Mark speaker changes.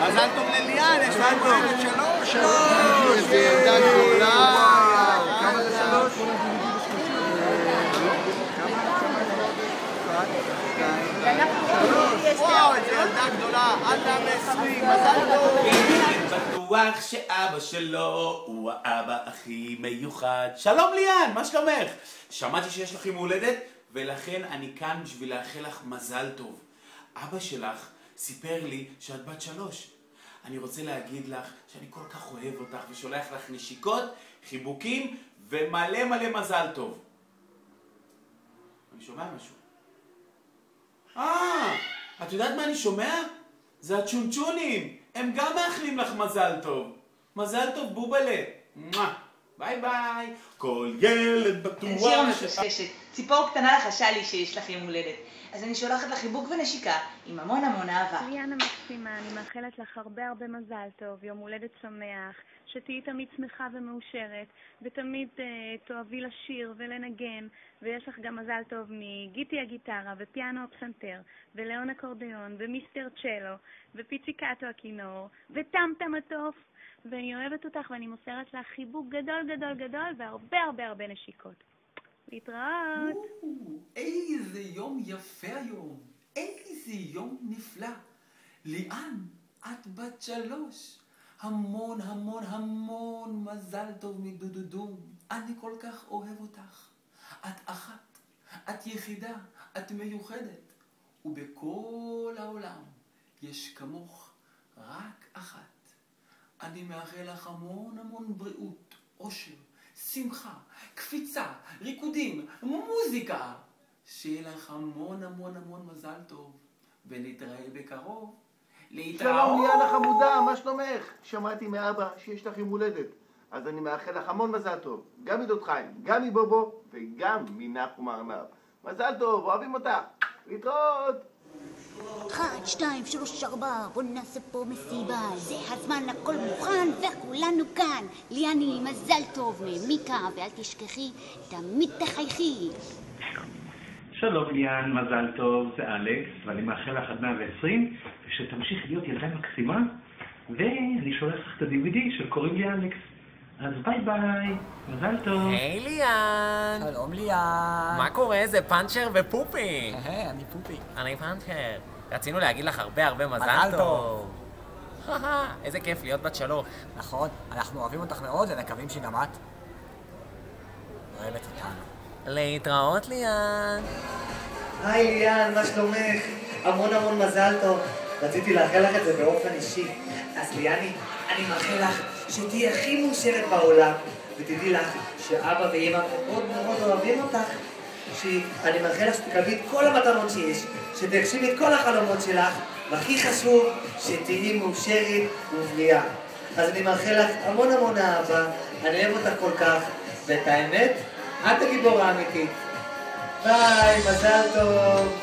Speaker 1: מזל טוב לליאן, יש לה מולדת 3. איזה ילדה גדולה. כמה זה 3? וואו, איזה ילדה גדולה. אדם 20, מזל טוב.
Speaker 2: בטוח שאבא שלו הוא האבא הכי מיוחד. שלום ליאן, מה שלומך? שמעתי שיש לך יום הולדת ולכן אני כאן בשביל לאחל לך מזל טוב. אבא שלך סיפר לי שאת בת 3. אני רוצה להגיד לך שאני כל כך אוהב אותך ושולח לך נשיקות, חיבוקים ומלא מלא מזל טוב. אני שומע משהו. את יודעת מה אני שומע? זה הצ'ונצ'ונים. הם גם מאחלים לך מזל טוב. מזל טוב בובלה. ביי ביי. כל ילד בטוח...
Speaker 3: שיר מפשפשת. ציפור קטנה לחשה לי שיש לך יום הולדת. אז אני שולחת לך חיבוק ונשיקה עם המון המון אהבה.
Speaker 4: ליאן המקסימה, אני מאחלת לך הרבה מזל טוב, יום הולדת שמח, שתהיי תמיד שמחה ומאושרת, ותמיד תאהבי לשיר ולנגן, ויש לך גם מזל טוב מגיטי הגיטרה, ופיאנו הפסנתר, ולאון אקורדיון, ומיסטר צ'לו, ופיצ'יקטו הכינור, וטמטם הטוף, ואני אוהבת אותך ואני מוסרת לך חיבוק גדול והרבה נשיקות. להתראות.
Speaker 2: איזה יום יפה היום. איזה יום נפלא. ליאן, את בת 3. המון מזל טוב מדודודום. אני כל כך אוהב אותך. את אחת, את יחידה, את מיוחדת. ובכל העולם יש כמוך רק אחת. אני מאחל לך המון בריאות, אושר, שמחה, קפיצה, ריקודים, מוזיקה. שיהיה לך המון מזל טוב, ונתראה בקרוב.
Speaker 1: שלום ליאן החמודה, מה שלומך? שמעתי מאבא שיש לך יום הולדת, אז אני מאחל לך המון מזל טוב, גם מדוד חיים, גם מבובו וגם מנחום ארנב. מזל טוב, אוהבים אותך, להתראות.
Speaker 5: 1, 2, 3, 4, בוא נעשה פה מסיבה, זה הזמן, הכל מוכן וכולנו כאן. ליאני, מזל טוב ממיקה, ואל תשכחי, תמיד תחייכי.
Speaker 6: שלום ליאן, מזל טוב, זה אלכס, ואני מאחל לך עד 120, ושתמשיך להיות ילדה מקסימה, ואני שולח לך את ה-DVD של קוראים לי אלכס. אז ביי ביי, מזל טוב.
Speaker 7: היי ליאן.
Speaker 8: שלום ליאן.
Speaker 7: מה קורה? זה פאנצ'ר ופופי.
Speaker 8: אני פופי.
Speaker 7: אני פאנצ'ר. רצינו להגיד לך הרבה מזל טוב. איזה כיף להיות בת 3.
Speaker 8: נכון, אנחנו אוהבים אותך מאוד ומקווים שגם את אוהבת אותנו.
Speaker 7: להתראות ליאן.
Speaker 9: היי ליאן, מה שלומך? המון מזל טוב. רציתי לאחל לך את זה באופן אישי. אז ליאני, אני מאחל לך שתהיי הכי מאושרת בעולם, ותדעי לך שאבא ואמא מאוד אוהבים אותך. שאני מאחל לך שתקבלי את כל המתנות שיש, שתגשימי את כל החלומות שלך, והכי חשוב, שתהיי מאושרת ובריאה. אז אני מאחל לך המון אהבה, אני אוהב אותך כל כך, ואת האמת, את הגיבור האמיתית. ביי, מזל טוב.